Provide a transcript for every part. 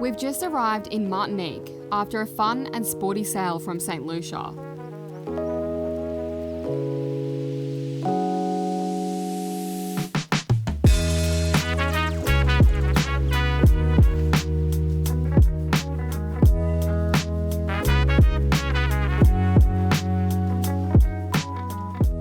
We've just arrived in Martinique after a fun and sporty sail from St. Lucia.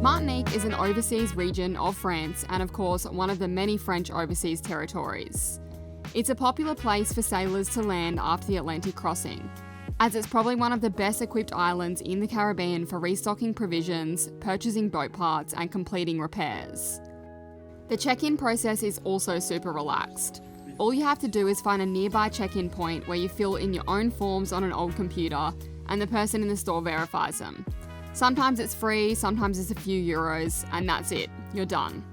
Martinique is an overseas region of France and, of course, one of the many French overseas territories. It's a popular place for sailors to land after the Atlantic crossing, as it's probably one of the best equipped islands in the Caribbean for restocking provisions, purchasing boat parts, and completing repairs. The check-in process is also super relaxed. All you have to do is find a nearby check-in point where you fill in your own forms on an old computer, and the person in the store verifies them. Sometimes it's free, sometimes it's a few euros, and that's it. You're done.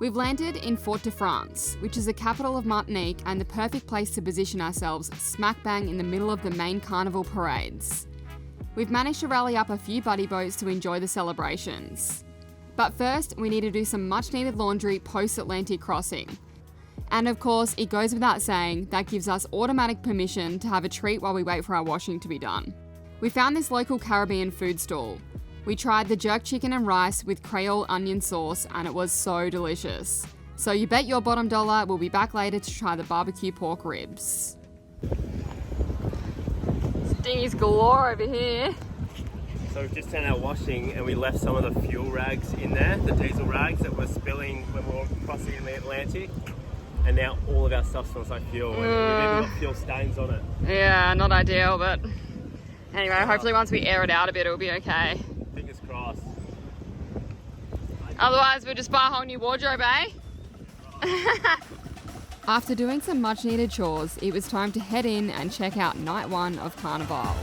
We've landed in Fort-de-France, which is the capital of Martinique and the perfect place to position ourselves smack bang in the middle of the main Carnival parades. We've managed to rally up a few buddy boats to enjoy the celebrations. But first, we need to do some much needed laundry post-Atlantic crossing. And of course, it goes without saying, that gives us automatic permission to have a treat while we wait for our washing to be done. We found this local Caribbean food stall. We tried the jerk chicken and rice with Creole onion sauce and it was so delicious. So you bet your bottom dollar we'll be back later to try the barbecue pork ribs. Stingy's galore over here. So we've just done our washing and we left some of the fuel rags in there, the diesel rags that were spilling when we were crossing the Atlantic. And now all of our stuff smells like fuel and we've even got fuel stains on it. Yeah, not ideal, but anyway, hopefully once we air it out a bit it'll be okay. Fingers crossed. Otherwise we'll just buy a whole new wardrobe, eh? After doing some much needed chores, it was time to head in and check out night one of Carnival.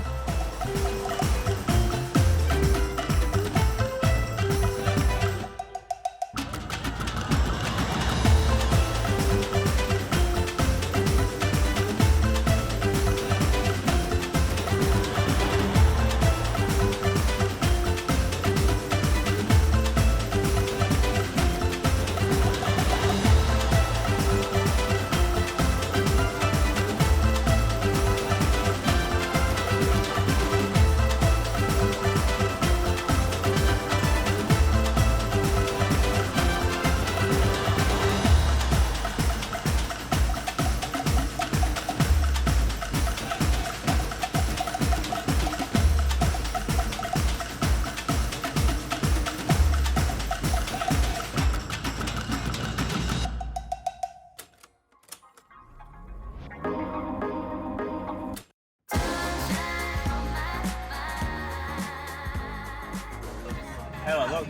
Hello, look.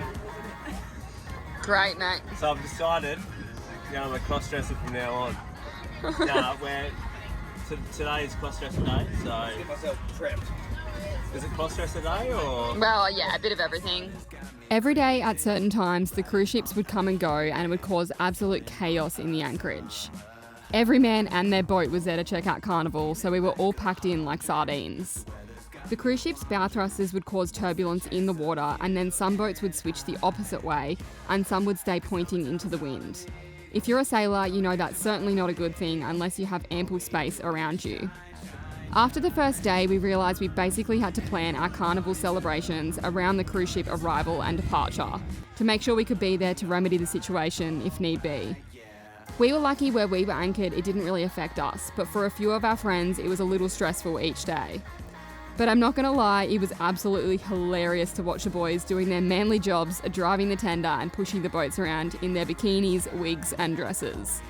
Great, mate. So I've decided, I'm a cross-dresser from now on. Today is cross-dresser day, so... Get myself prepped. Is it cross-dresser day, or...? Well, yeah, a bit of everything. Every day at certain times, the cruise ships would come and go and it would cause absolute chaos in the Anchorage. Every man and their boat was there to check out Carnival, so we were all packed in like sardines. The cruise ship's bow thrusters would cause turbulence in the water, and then some boats would switch the opposite way and some would stay pointing into the wind. If you're a sailor, you know that's certainly not a good thing unless you have ample space around you. After the first day, we realised we basically had to plan our Carnival celebrations around the cruise ship arrival and departure to make sure we could be there to remedy the situation if need be. We were lucky where we were anchored, it didn't really affect us, but for a few of our friends, it was a little stressful each day. But I'm not going to lie, it was absolutely hilarious to watch the boys doing their manly jobs, driving the tender and pushing the boats around in their bikinis, wigs and dresses.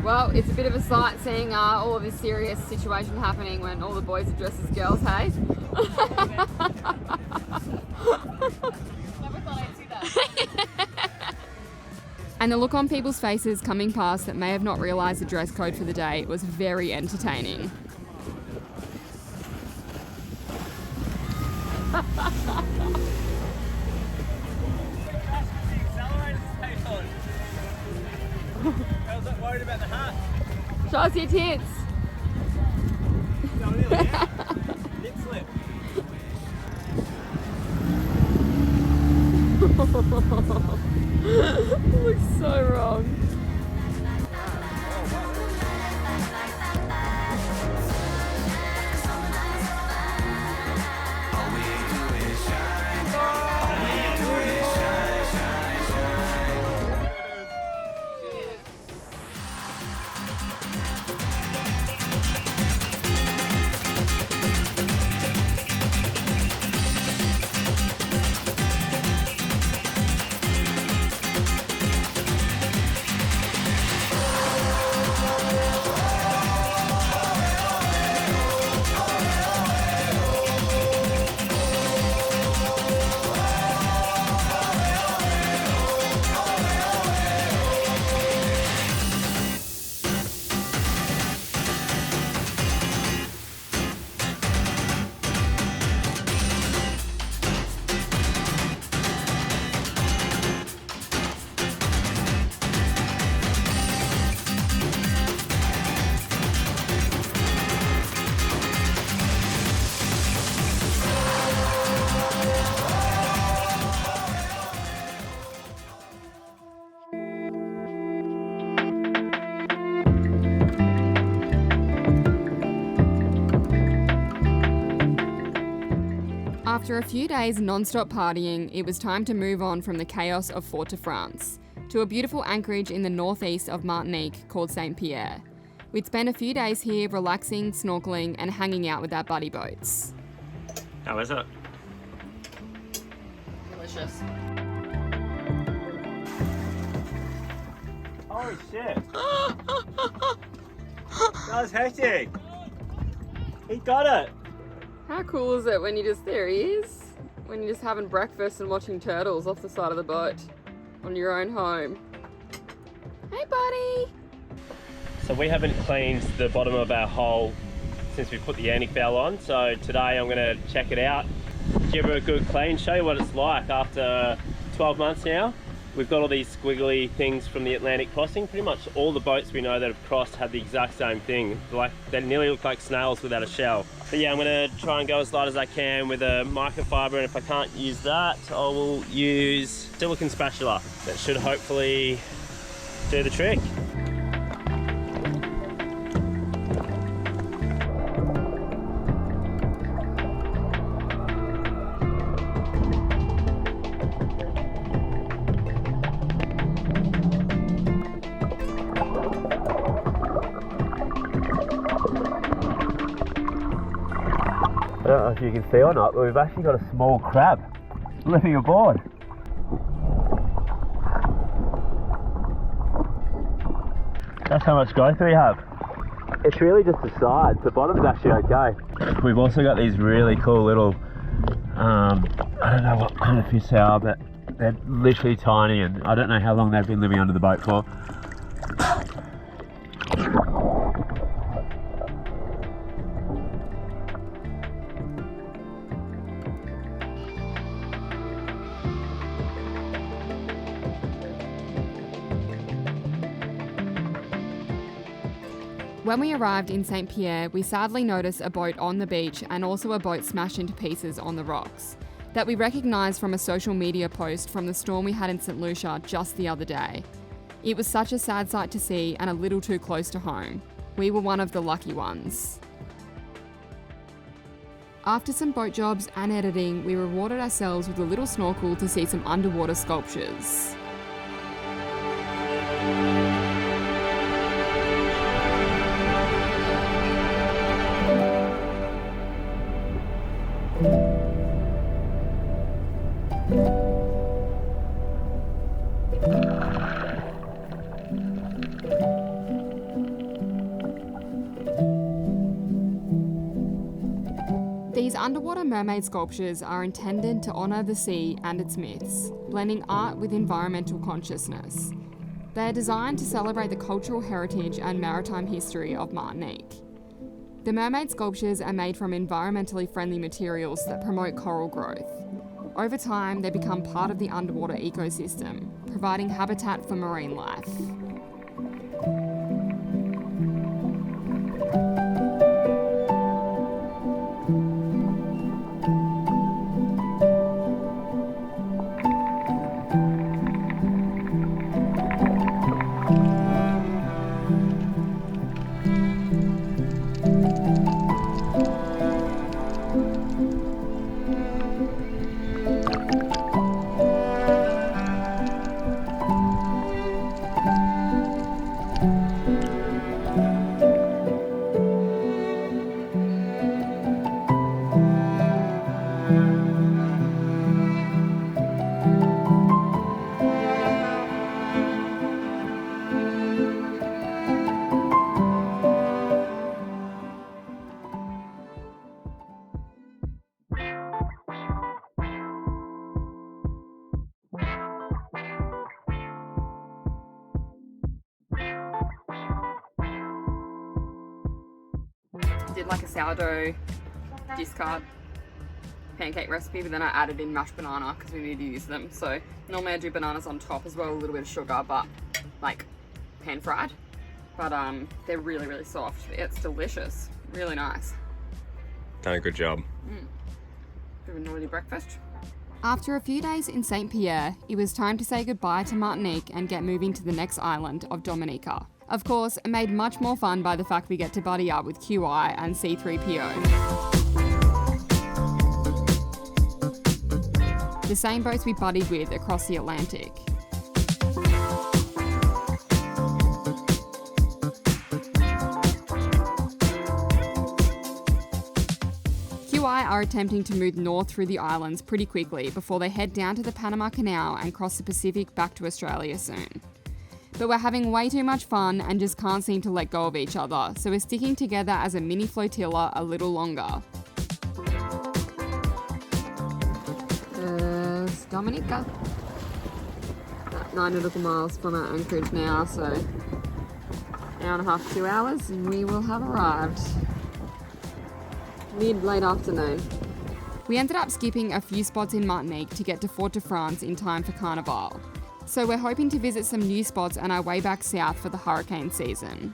Well, it's a bit of a sight seeing all of this serious situation happening when all the boys are dressed as girls, hey? Never thought I'd see that. And the look on people's faces coming past that may have not realised the dress code for the day was very entertaining. I was not worried about the hat. Show us your tits. Hip slip. It looks so wrong. After a few days non-stop partying, it was time to move on from the chaos of Fort-de-France to a beautiful anchorage in the northeast of Martinique called St. Pierre. We'd spend a few days here relaxing, snorkeling and hanging out with our buddy boats. How is it? Delicious. Holy shit! That was hectic! He got it! How cool is it when you just, there he is, when you're just having breakfast and watching turtles off the side of the boat on your own home. Hey buddy! So we haven't cleaned the bottom of our hole since we put the anti-foul on, so today I'm going to check it out, give it a good clean, show you what it's like after 12 months now. We've got all these squiggly things from the Atlantic crossing. Pretty much all the boats we know that have crossed had the exact same thing. Like, they nearly look like snails without a shell. But yeah, I'm gonna try and go as light as I can with a microfiber, and if I can't use that, I will use silicone spatula. That should hopefully do the trick. I don't know if you can see or not, but we've actually got a small crab living aboard. That's how much growth we have. It's really just the sides, the bottom's actually okay. We've also got these really cool little, I don't know what kind of fish they are, but they're literally tiny, and I don't know how long they've been living under the boat for. When we arrived in St. Pierre, we sadly noticed a boat on the beach and also a boat smashed into pieces on the rocks that we recognised from a social media post from the storm we had in St. Lucia just the other day. It was such a sad sight to see and a little too close to home. We were one of the lucky ones. After some boat jobs and editing, we rewarded ourselves with a little snorkel to see some underwater sculptures. These underwater mermaid sculptures are intended to honour the sea and its myths, blending art with environmental consciousness. They are designed to celebrate the cultural heritage and maritime history of Martinique. The mermaid sculptures are made from environmentally friendly materials that promote coral growth. Over time, they become part of the underwater ecosystem, providing habitat for marine life. Did like a sourdough discard pancake recipe, but then I added in mashed banana because we need to use them. So normally I do bananas on top as well, a little bit of sugar, but like pan fried. But they're really, really soft. It's delicious, really nice. Done a good job. Bit of a noisy breakfast. After a few days in St. Pierre, it was time to say goodbye to Martinique and get moving to the next island of Dominica. Of course, made much more fun by the fact we get to buddy up with QI and C3PO. the same boats we buddied with across the Atlantic. QI are attempting to move north through the islands pretty quickly before they head down to the Panama Canal and cross the Pacific back to Australia soon. But we're having way too much fun and just can't seem to let go of each other, so we're sticking together as a mini flotilla a little longer. There's Dominica. 9 nautical miles from our Anchorage now, so an hour and a half, 2 hours, and we will have arrived. Mid-late afternoon. We ended up skipping a few spots in Martinique to get to Fort-de-France in time for Carnival. So we're hoping to visit some new spots on our way back south for the hurricane season.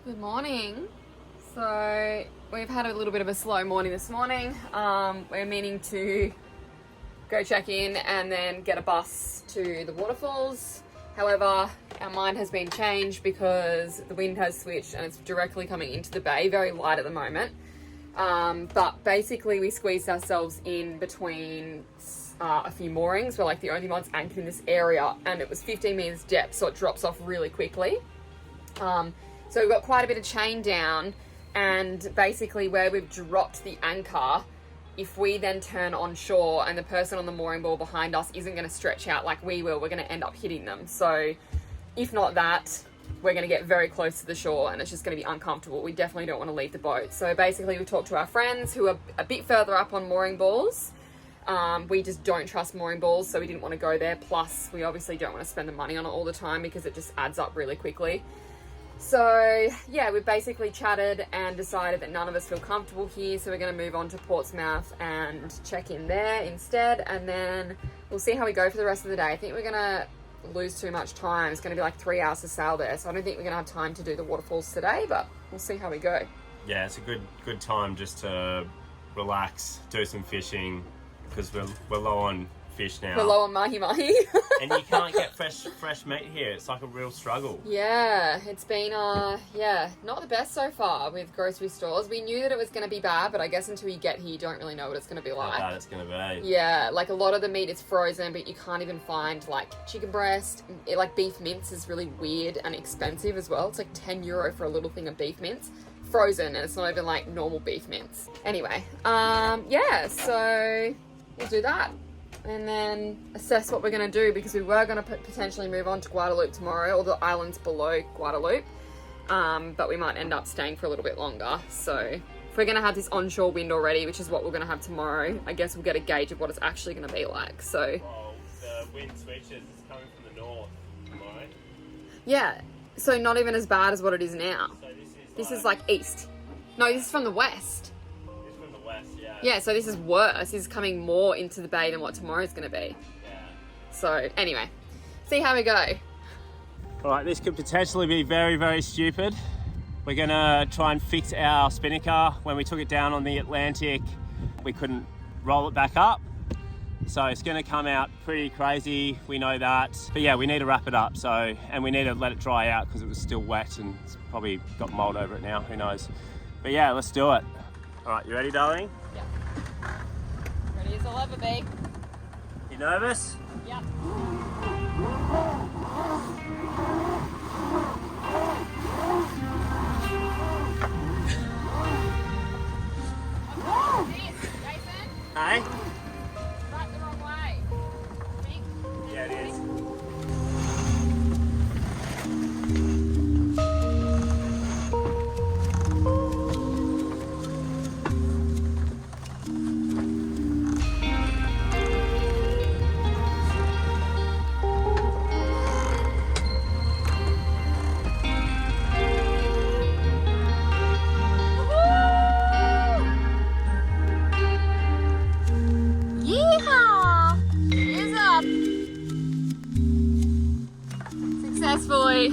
Good morning. So we've had a little bit of a slow morning this morning. We're meaning to go check in and then get a bus to the waterfalls. However, our mind has been changed because the wind has switched and it's directly coming into the bay, very light at the moment. But basically we squeezed ourselves in between a few moorings. We're like the only ones anchored in this area, and it was 15 meters depth, so it drops off really quickly. So we've got quite a bit of chain down, and basically where we've dropped the anchor, if we then turn on shore and the person on the mooring ball behind us isn't going to stretch out like we will, we're going to end up hitting them. So if not that, we're going to get very close to the shore and it's just going to be uncomfortable. We definitely don't want to leave the boat. So basically we talked to our friends who are a bit further up on mooring balls. We just don't trust mooring balls, so we didn't want to go there. Plus we obviously don't want to spend the money on it all the time because it just adds up really quickly. So yeah, we've basically chatted and decided that none of us feel comfortable here, so we're going to move on to Portsmouth and check in there instead, and then we'll see how we go for the rest of the day. I think we're going to lose too much time. It's going to be like 3 hours to sail there, so I don't think we're going to have time to do the waterfalls today, but we'll see how we go. Yeah, it's a good time just to relax, do some fishing, because we're low on fish now. We're low on mahi-mahi. And you can't get fresh meat here. It's like a real struggle. Yeah, it's been, not the best so far with grocery stores. We knew that it was going to be bad, but I guess until you get here, you don't really know what it's going to be like. How bad it's going to be. Yeah, like a lot of the meat is frozen, but you can't even find like chicken breast. Like beef mince is really weird and expensive as well. It's like €10 for a little thing of beef mince. Frozen, and it's not even like normal beef mince. Anyway, so we'll do that. And then assess what we're going to do, because we were going to potentially move on to Guadeloupe tomorrow, or the islands below Guadeloupe, but we might end up staying for a little bit longer. So if we're going to have this onshore wind already, which is what we're going to have tomorrow, I guess we'll get a gauge of what it's actually going to be like. So well, the wind switches, it's coming from the north tomorrow. Yeah, so not even as bad as what it is now. So this is like east. No, this is from the west. Yeah, so this is worse. This is coming more into the bay than what tomorrow's going to be. Yeah. So anyway, see how we go. All right, this could potentially be very, very stupid. We're going to try and fix our spinnaker. When we took it down on the Atlantic, we couldn't roll it back up. So it's going to come out pretty crazy. We know that. But yeah, we need to wrap it up. And we need to let it dry out because it was still wet and it's probably got mold over it now. Who knows? But yeah, let's do it. All right, you ready, darling? Yeah. Ready as I'll ever be. You nervous? Yep. Jason? Hey? Right the wrong way. Yeah, it is. Successfully.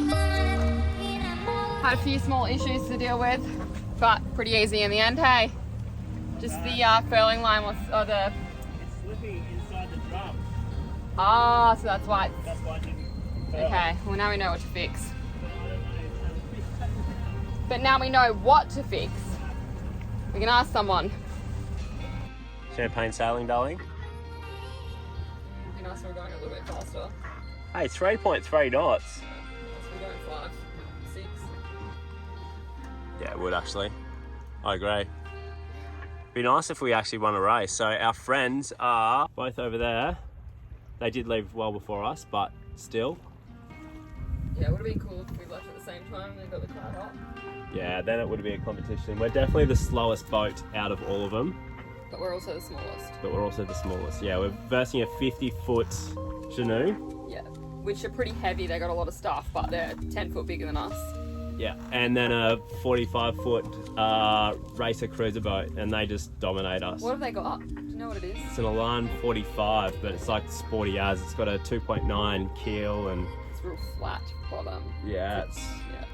Had a few small issues to deal with, but pretty easy in the end, hey? Just the furling line was, or the... It's slipping inside the drum. Ah, so that's why. That's why it didn't furl. Okay, well now we know what to fix. But now we know what to fix. We can ask someone. Champagne sailing, darling. We can ask if we're going a little bit faster. Hey, 3.3 knots. We're going 5, 6. Yeah, it would actually. I agree. Be nice if we actually won a race. So our friends are both over there. They did leave well before us, but still. Yeah, it would have been cool if we left at the same time and they got the car hot. Yeah, then it would be a competition. We're definitely the slowest boat out of all of them. But we're also the smallest. But we're also the smallest. Yeah, we're versing a 50-foot canoe. Yeah, which are pretty heavy. They got a lot of stuff, but they're 10 foot bigger than us. Yeah, and then a 45-foot racer cruiser boat, and they just dominate us. What have they got? Do you know what it is? It's an Elan 45, but it's like sporty as. It's got a 2.9 keel and... It's real flat bottom. Yeah, it's... Yeah.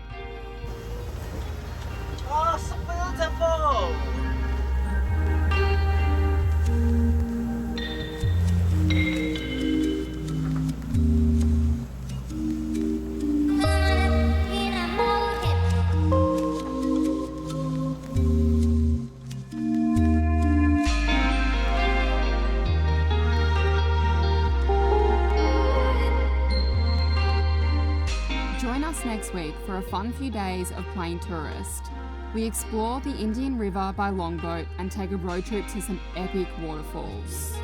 Oh, so beautiful! Join us next week for a fun few days of playing tourist. We explore the Indian River by longboat and take a road trip to some epic waterfalls.